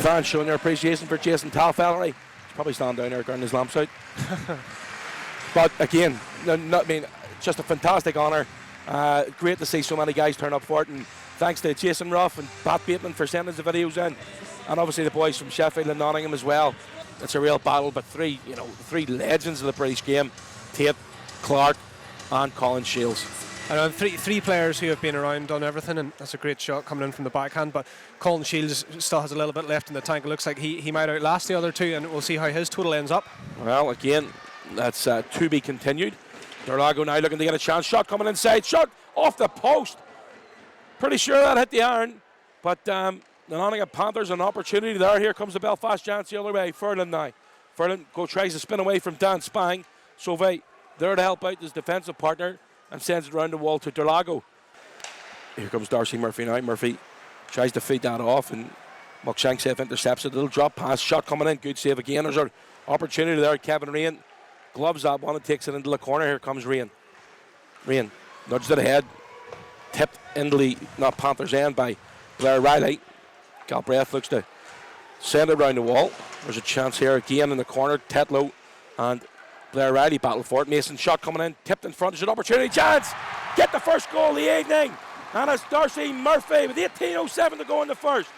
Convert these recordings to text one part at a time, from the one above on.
fans showing their appreciation for Jason Talfellery. He's probably standing down there getting his lamps out. But again, just a fantastic honour. Great to see so many guys turn up for it, and thanks to Jason Ruff and Pat Bateman for sending us the videos in, and obviously the boys from Sheffield and Nottingham as well. It's a real battle, but three legends of the British game: Tate, Clark, and Colin Shields. And three players who have been around, done everything, and that's a great shot coming in from the backhand. But Colin Shields still has a little bit left in the tank. It looks like he might outlast the other two, and we'll see how his total ends up. Well, again, that's to be continued. Dorlago now looking to get a chance. Shot coming inside. Shot off the post. Pretty sure that hit the iron. But the Nottingham Panthers, an opportunity there. Here comes the Belfast Giants the other way. Furlan now. Furlan tries to spin away from Dan Spang. Sauvé there to help out his defensive partner and sends it around the wall to Dorlago. Here comes Darcy Murphy now. Murphy tries to feed that off, and Mukshanksev intercepts it. Little drop pass. Shot coming in. Good save again. There's an opportunity there. Kevin Rain gloves that one and takes it into the corner. Here comes Rain. Rain nudged it ahead. Tipped into the Panthers' end by Blair Riley. Galbraith looks to send it around the wall. There's a chance here again in the corner. Tetlow and Blair Riley battle for it. Mason shot coming in. Tipped in front. There's an opportunity. Chance. Get the first goal of the evening. And it's Darcy Murphy with 18:07 to go in the first.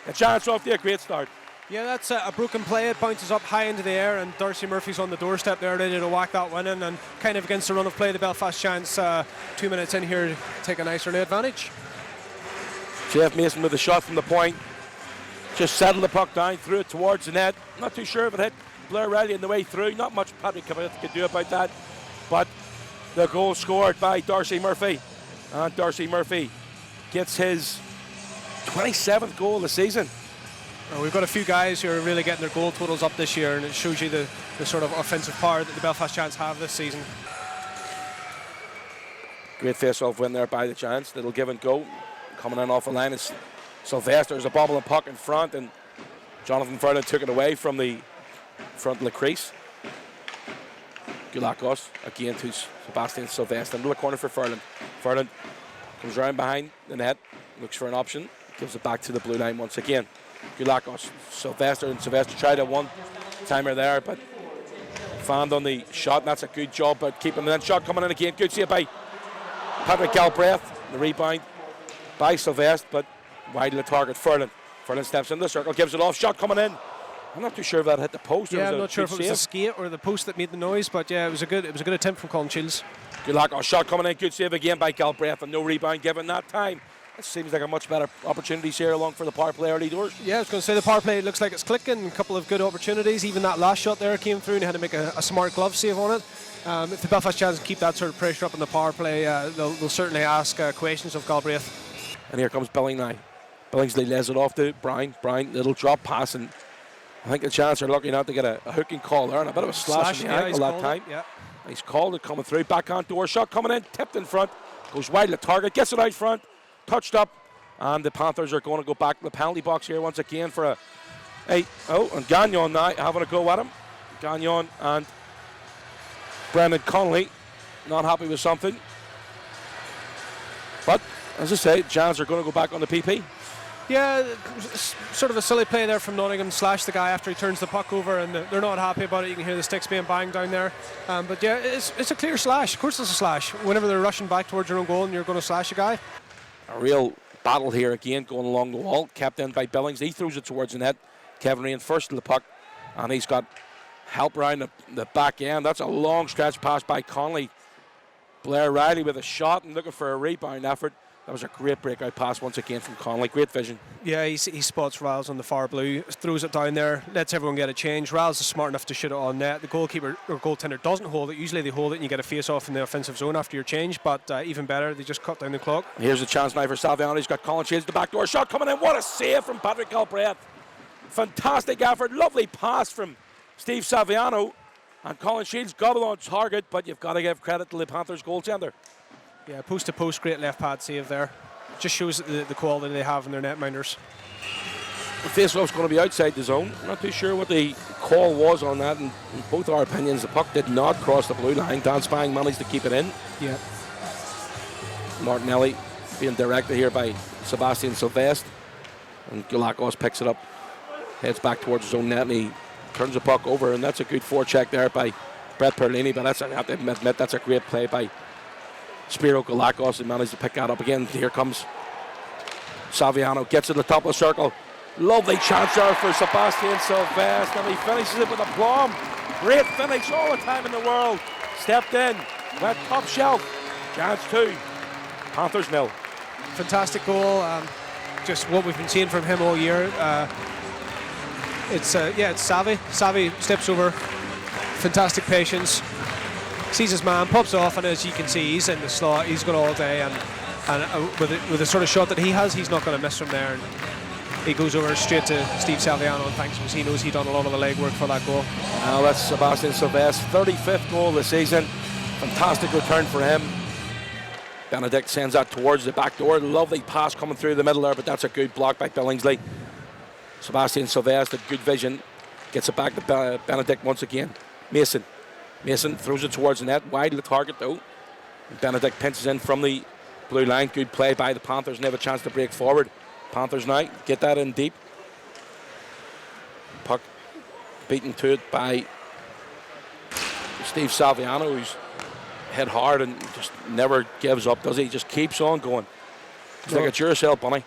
The Giants off to a great start. Yeah, that's a broken play. It bounces up high into the air, and Darcy Murphy's on the doorstep there, ready to whack that one in, and kind of against the run of play. The Belfast Giants 2 minutes in here take a nice early advantage. Jeff Mason with a shot from the point. Just settled the puck down, threw it towards the net. Not too sure if it hit Blair Riley on the way through. Not much Patrick Cabot could do about that. But the goal scored by Darcy Murphy. And Darcy Murphy gets his 27th goal of the season. We've got a few guys who are really getting their goal totals up this year, and it shows you the sort of offensive power that the Belfast Giants have this season. Great face-off win there by the Giants. Little give and go. Coming in off the line is Sylvester. There's a bobbling puck in front, and Jonathan Furlan took it away from the front of the crease. Gulakos again to Sebastian Sylvester into the corner for Furlan. Furlan comes around behind the net, looks for an option, gives it back to the blue line once again. Gulakos, Sylvester tried a one-timer there, but found on the shot, and that's a good job but keeping the shot coming in again. Good save by Patrick Galbraith. The rebound by Sylvester, but wide of the target. Furlan steps in the circle, gives it off. Shot coming in. I'm not too sure if that hit the post. Yeah, I'm not sure if it was a skate or the post that made the noise, but yeah, it was a good attempt from Colin Shields. Gulakos, shot coming in. Good save again by Galbraith, and no rebound given that time. It seems like a much better opportunities here along for the power play early doors. Yeah, I was going to say the power play looks like it's clicking. A couple of good opportunities. Even that last shot there came through and had to make a smart glove save on it. If the Belfast Giants keep that sort of pressure up in the power play, they'll certainly ask questions of Galbraith. And here comes Billing now. Billingsley lays it off to Brown. Brown, little drop pass, and I think the Giants are lucky not to get a hooking call there and a bit of a slash in the ankle that time. Yeah. He's called it coming through. Backhand door shot coming in. Tipped in front. Goes wide of the target. Gets it out front. Touched up. And the Panthers are going to go back to the penalty box here once again for and Gagnon now having a go at him. Gagnon and Brendan Connolly not happy with something. But, as I say, Giants are going to go back on the PP. Yeah, sort of a silly play there from Nottingham. Slash the guy after he turns the puck over, and they're not happy about it. You can hear the sticks being banged down there. But yeah, it's a clear slash. Of course it's a slash. Whenever they're rushing back towards your own goal and you're going to slash a guy. A real battle here again going along the wall, kept in by Billings. He throws it towards the net. Kevin Rain first to the puck, and he's got help around the back end. That's a long stretch pass by Connolly. Blair Riley with a shot and looking for a rebound effort. That was a great breakout pass once again from Connolly. Great vision. Yeah, he spots Riles on the far blue, throws it down there, lets everyone get a change. Riles is smart enough to shoot it on net. The goalkeeper or goaltender doesn't hold it. Usually they hold it and you get a face-off in the offensive zone after your change, but even better, they just cut down the clock. Here's a chance now for Saviano. He's got Colin Shields, the back door shot coming in. What a save from Patrick Galbraith. Fantastic effort. Lovely pass from Steve Saviano. And Colin Shields gobbled on target, but you've got to give credit to the Panthers goaltender. Yeah, post-to-post, great left pad save there. Just shows the quality they have in their netminders. The face-off's going to be outside the zone. Not too sure what the call was on that. In both our opinions, the puck did not cross the blue line. Dan Spang managed to keep it in. Yeah. Martinelli being directed here by Sebastian Sylvester. And Gulakos picks it up. Heads back towards his own net, and he turns the puck over, and that's a good forecheck there by Brett Perlini, but I have to admit that's a great play by Spiro Galakos, and managed to pick that up again. Here comes Saviano, gets to the top of the circle. Lovely chance there for Sebastian Sylvestre, and he finishes it with aplomb. Great finish, all the time in the world. Stepped in, went top shelf. Giants 2, Panthers 0. Fantastic goal. Just what we've been seeing from him all year. It's Savvy. Savvy steps over. Fantastic patience. Sees his man, pops off, and as you can see, he's in the slot. He's got all day, and with the sort of shot that he has, he's not going to miss from there. And he goes over straight to Steve Saviano and thanks him, because he knows he's done a lot of the legwork for that goal. Now that's Sebastian Sylvestre, 35th goal this season. Fantastic return for him. Benedict sends that towards the back door. Lovely pass coming through the middle there, but that's a good block by Billingsley. Sebastian Sylvestre, good vision. Gets it back to Benedict once again. Mason throws it towards the net. Wide of the target though. Benedict pinches in from the blue line. Good play by the Panthers, and they have a chance to break forward. Panthers now get that in deep. Puck beaten to it by Steve Saviano, who's hit hard and just never gives up, does he? He just keeps on going. It's like it's yourself, Bunny.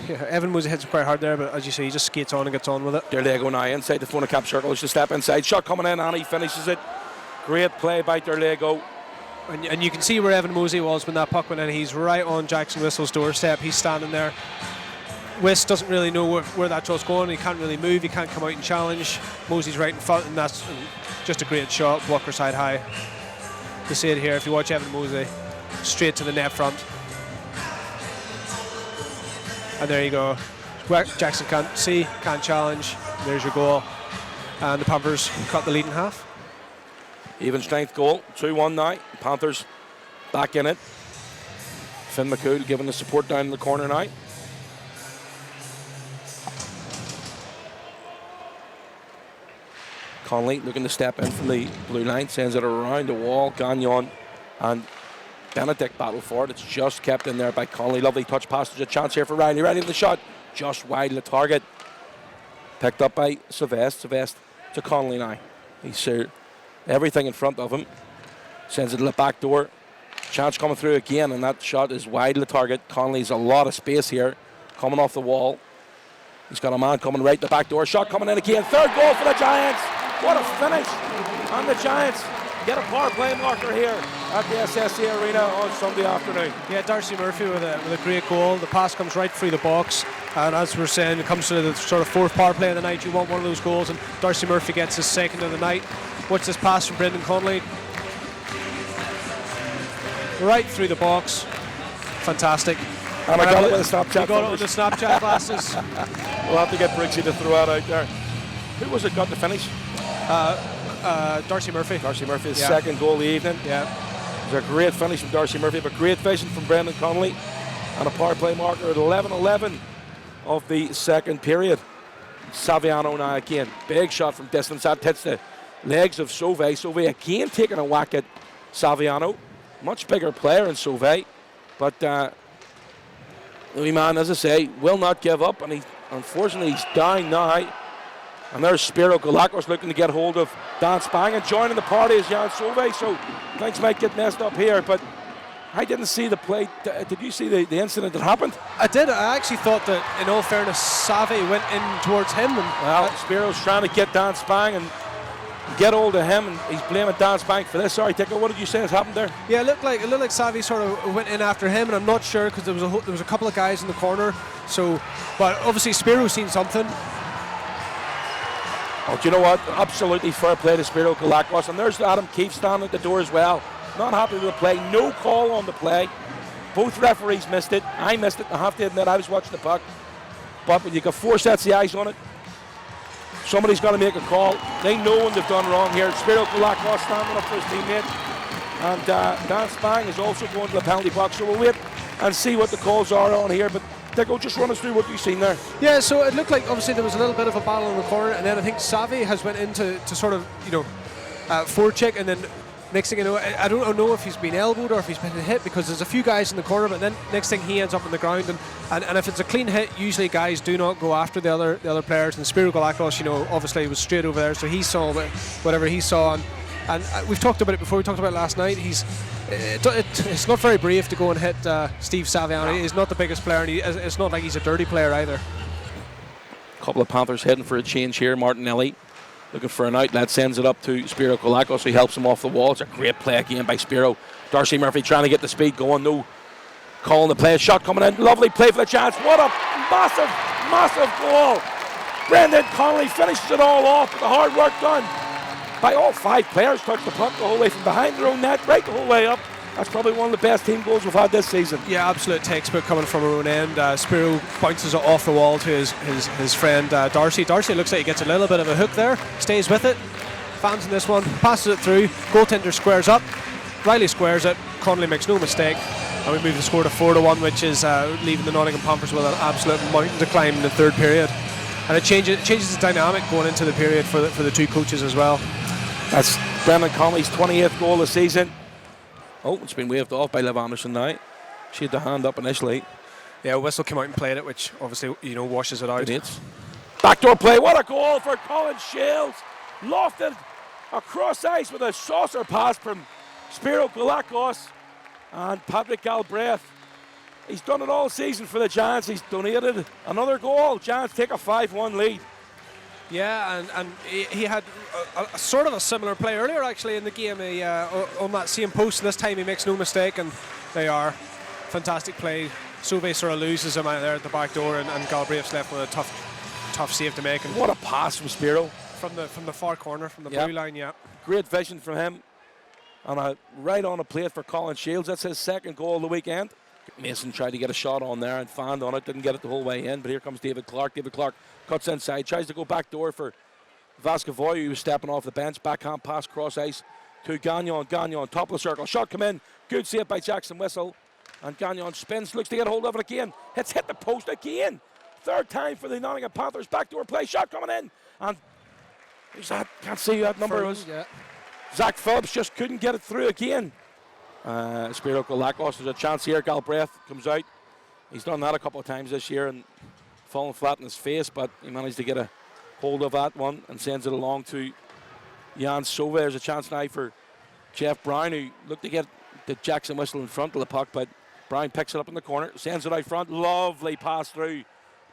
Yeah, Evan Moosey hits him quite hard there, but as you say, he just skates on and gets on with it. There they go now, inside the Fona Cap circle. It's the step inside. Shot coming in, and he finishes it. Great play by Derlego. And you can see where Evan Moosey was when that puck went in. He's right on Jackson Whistle's doorstep. He's standing there. Whist doesn't really know where that shot's going. He can't really move. He can't come out and challenge. Moosey's right in front, and that's just a great shot. Blocker side high. You see it here if you watch Evan Moosey. Straight to the net front. And there you go. Jackson can't see, can't challenge. There's your goal. And the Panthers cut the lead in half. Even strength goal. 2-1 now. Panthers back in it. Finn McCool giving the support down in the corner now. Conley looking to step in from the blue line, sends it around the wall. Gagnon and Benedict battle for it. It's just kept in there by Conley. Lovely touch pass. There's a chance here for Riley. Riley with the shot. Just wide of the target. Picked up by Sylvestre. Sylvestre to Conley now. He's everything in front of him. Sends it to the back door. Chance coming through again, and that shot is wide of the target. Conley's a lot of space here. Coming off the wall. He's got a man coming right the back door. Shot coming in again. Third goal for the Giants. What a finish. And the Giants get a power play marker here at the SSE Arena on Sunday afternoon. Yeah, Darcy Murphy with a great goal. The pass comes right through the box, and as we're saying, it comes to the sort of fourth power play of the night. You want one of those goals, and Darcy Murphy gets his second of the night. Watch this pass from Brendan Conley. Right through the box. Fantastic. And I got it with the Snapchat. You got it with the Snapchat glasses. We'll have to get Brixie to throw that out there. Who was it got to finish? Darcy Murphy. Darcy Murphy, his second goal of the evening. Yeah. It was a great finish from Darcy Murphy, but great vision from Brendan Connolly. And a power play marker at 11:11 of the second period. Saviano now again. Big shot from distance. That hits the legs of Sauvé. Sauvé again taking a whack at Saviano. Much bigger player than Sauvé. But the wee man, as I say, will not give up. And unfortunately, he's down now. And there's Spiro Galakos looking to get hold of Dan Spang, and joining the party is Jan Sauvé. So things might get messed up here, but I didn't see the play. Did you see the incident that happened? I did. I actually thought that, in all fairness, Savvy went in towards him. And well, Spiro's trying to get Dan Spang and get hold of him, and he's blaming Dan Spang for this. Sorry, Tickle, what did you say has happened there? Yeah, it looked like Savvy sort of went in after him, and I'm not sure because there was a couple of guys in the corner. So, but obviously Spiro's seen something. Oh, do you know what? Absolutely fair play to Spiro Galakos. And there's Adam Keefe standing at the door as well. Not happy with the play. No call on the play. Both referees missed it. I missed it. I have to admit, I was watching the puck. But when you got four sets of eyes on it, somebody's got to make a call. They know when they've done wrong here. Spiro Galakos standing up for his teammate. And Dan Spang is also going to the penalty box. So we'll wait and see what the calls are on here. But Dico, just run us through what you've seen there. Yeah, so it looked like obviously there was a little bit of a battle in the corner, and then I think Savvy has went into sort of, forecheck, and then next thing you know, I don't know if he's been elbowed or if he's been hit, because there's a few guys in the corner, but then next thing he ends up on the ground, and if it's a clean hit, usually guys do not go after the other players. And Spiro Galakos, obviously he was straight over there, so he saw whatever he saw, and we've talked about it before. We talked about it last night. It's not very brave to go and hit Steve Saviani. He's not the biggest player, and it's not like he's a dirty player either. A couple of Panthers heading for a change here. Martinelli looking for an outlet, sends it up to Spiro Galakos, so he helps him off the wall. It's a great play again by Spiro. Darcy Murphy trying to get the speed going. No calling the play. Shot coming in. Lovely play for the chance. What a massive goal. Brendan Connolly finishes it all off with the hard work done by all 5 players. Touched the puck the whole way from behind their own net, right the whole way up. That's probably one of the best team goals we've had this season. Yeah, absolute textbook coming from our own end. Spiro bounces it off the wall to his friend Darcy. Darcy looks like he gets a little bit of a hook there, stays with it, fans in this one, passes it through, goaltender squares up, Riley squares it, Connolly makes no mistake, and we move the score to 4-1, which is leaving the Nottingham Panthers with an absolute mountain to climb in the third period. And it changes the dynamic going into the period for the two coaches as well. That's Brendan Connolly's 28th goal this season. Oh, it's been waved off by Liv Anderson now. She had the hand up initially. Yeah, whistle came out and played it, which obviously washes it out. Backdoor play. What a goal for Colin Shields. Lofted across ice with a saucer pass from Spiro Galakos and Patrick Galbraith. He's done it all season for the Giants. He's donated another goal. Giants take a 5-1 lead. Yeah, and he had a sort of a similar play earlier actually in the game. On that same post, and this time he makes no mistake, and they are fantastic play. Sauvé sort of loses him out there at the back door, and Galbraith's left with a tough save to make. And what a pass from Spiro from the far corner, from the blue line. Yeah, great vision from him, and right on a plate for Colin Shields. That's his 2nd goal of the weekend. Mason tried to get a shot on there and fanned on it, didn't get it the whole way in, but here comes David Clark. David Clark cuts inside, tries to go back door for Vascovoy, who was stepping off the bench. Backhand pass cross ice to Gagnon. Gagnon, top of the circle, shot come in, good save by Jackson Whistle, and Gagnon spins, looks to get hold of it again. It's hit the post again. 3rd time for the Nottingham Panthers. Backdoor play, shot coming in, and who's that? Can't see who that number was. Yeah. Zach Phillips just couldn't get it through again. Spiro Galakos, there's a chance here. Galbraith comes out. He's done that a couple of times this year and fallen flat in his face, but he managed to get a hold of that one and sends it along to Jan Sauvé. There's a chance now for Jeff Brown, who looked to get the Jackson Whistle in front of the puck, but Brown picks it up in the corner, sends it out front. Lovely pass through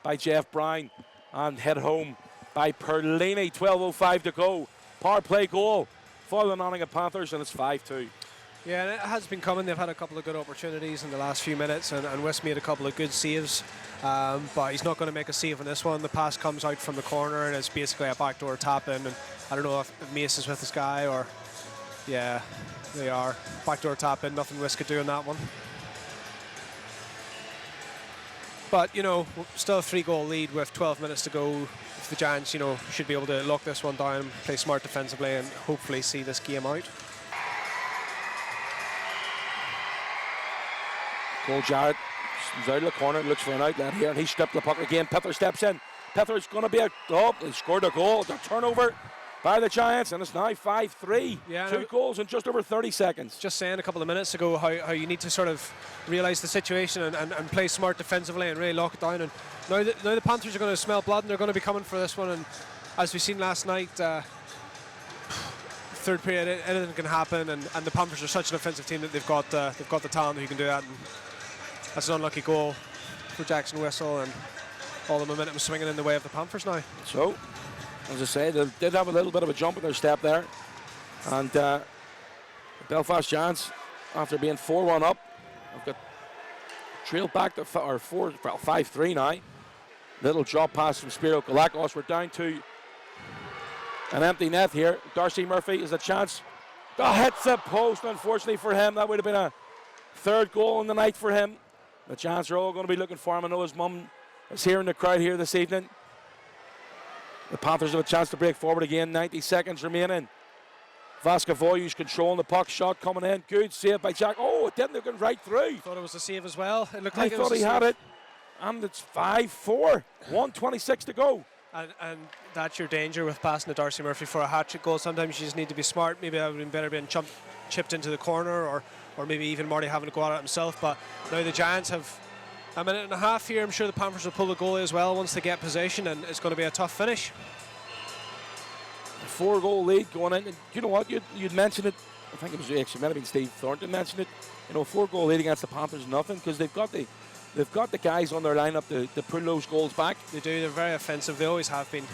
by Jeff Brown and head home by Perlini. 12:05 to go. Power play goal for the Nottingham Panthers, and it's 5-2. Yeah, and it has been coming. They've had a couple of good opportunities in the last few minutes, and West made a couple of good saves, but he's not going to make a save on this one. The pass comes out from the corner, and it's basically a backdoor tap in, and I don't know if Mace is with this guy or... Yeah, they are. Backdoor tap in, nothing West could do on that one. But, still a 3-goal lead with 12 minutes to go. If the Giants, should be able to lock this one down, play smart defensively, and hopefully see this game out. Cole Jarrett comes out of the corner, looks for an outlet here, and he stripped the puck again. Pither steps in. Pither's going to be he scored a goal. It's a turnover by the Giants, and it's now 5-3. Yeah, 2 goals in just over 30 seconds. Just saying a couple of minutes ago how you need to sort of realise the situation and play smart defensively and really lock it down. And now the Panthers are going to smell blood, and they're going to be coming for this one. And as we've seen last night, third period, anything can happen. And the Panthers are such an offensive team that they've got the talent who can do that. And that's an unlucky goal for Jackson Whistle, and all the momentum swinging in the way of the Panthers now. So, as I say, they did have a little bit of a jump in their step there. And the Belfast Giants, after being 4-1 up, have got trailed back to 5-3 now. Little drop pass from Spiro Galakos. We're down to an empty net here. Darcy Murphy is a chance. Hits the post, unfortunately for him. That would have been a 3rd goal in the night for him. The Giants are all going to be looking for him. I know his mum is here in the crowd here this evening. The Panthers have a chance to break forward again. 90 seconds remaining. Vascovoy, who's controlling the puck. Shot coming in. Good save by Jack. Oh, it didn't. Look right through. Thought it was a save as well. It looked like I thought he had it. And it's 5-4. 1:26 to go. And that's your danger with passing to Darcy Murphy for a hat-trick goal. Sometimes you just need to be smart. Maybe I would have been better being chipped into the corner, or maybe even Marty having to go at it himself. But now the Giants have a minute and a half here. I'm sure the Panthers will pull the goalie as well once they get possession, and it's going to be a tough finish. 4-goal lead going in. And you know what? You'd mentioned it. I think it was actually might have been Steve Thornton mentioned it. 4-goal lead against the Panthers, nothing, because they've got the guys on their lineup to pull those goals back. They do. They're very offensive. They always have been.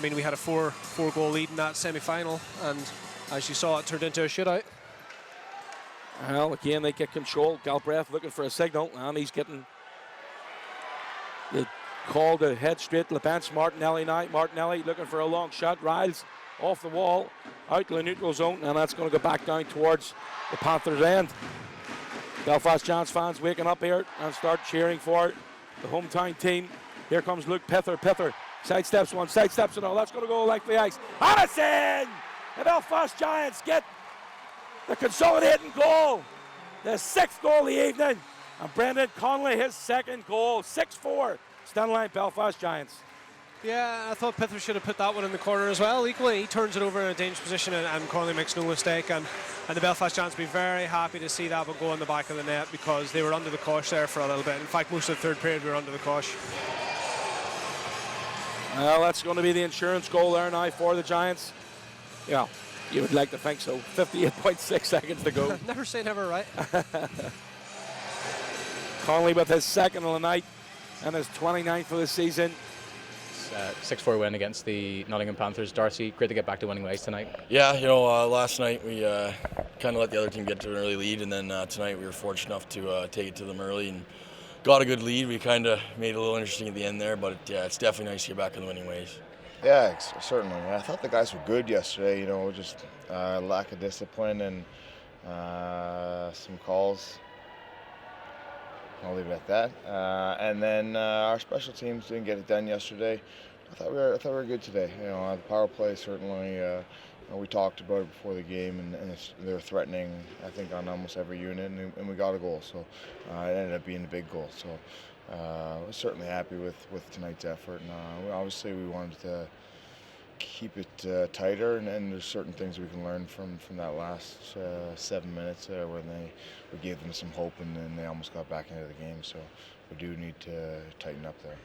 We had a 4-goal lead in that semi-final, and as you saw, it turned into a shootout. Well, again, they get control. Galbraith looking for a signal, and he's getting the call to head straight to the bench. Martinelli now. Martinelli looking for a long shot. Riles off the wall, out to the neutral zone, and that's going to go back down towards the Panthers' end. Belfast Giants fans waking up here and start cheering for the hometown team. Here comes Luke Pither. Pither sidesteps one, sidesteps another. That's going to go like the ice. Addison! The Belfast Giants get the consolidating goal. The 6th goal of the evening. And Brendan Connolly, his 2nd goal. 6-4. Stena Line Belfast Giants. Yeah, I thought Pither should have put that one in the corner as well. Equally, he turns it over in a dangerous position, and Connolly makes no mistake. And the Belfast Giants will be very happy to see that one go in the back of the net, because they were under the cosh there for a little bit. In fact, most of the third period we were under the cosh. Well, that's going to be the insurance goal there now for the Giants. Yeah, you would like to think so. 58.6 seconds to go. Never say never, right? Connolly with his 2nd of the night and his 29th of the season. 6-4 win against the Nottingham Panthers. Darcy, great to get back to winning ways tonight. Yeah, last night we kind of let the other team get to an early lead, and then tonight we were fortunate enough to take it to them early and got a good lead. We kind of made it a little interesting at the end there, but yeah, it's definitely nice to get back in the winning ways. Yeah, certainly. I thought the guys were good yesterday, just lack of discipline and some calls. I'll leave it at that. And then our special teams didn't get it done yesterday. I thought we were good today. The power play certainly. We talked about it before the game, and they were threatening, I think, on almost every unit, and we got a goal. So it ended up being a big goal. So we're certainly happy with tonight's effort. And obviously we wanted to keep it tighter, and there's certain things we can learn from that last 7 minutes when we gave them some hope, and then they almost got back into the game. So we do need to tighten up there.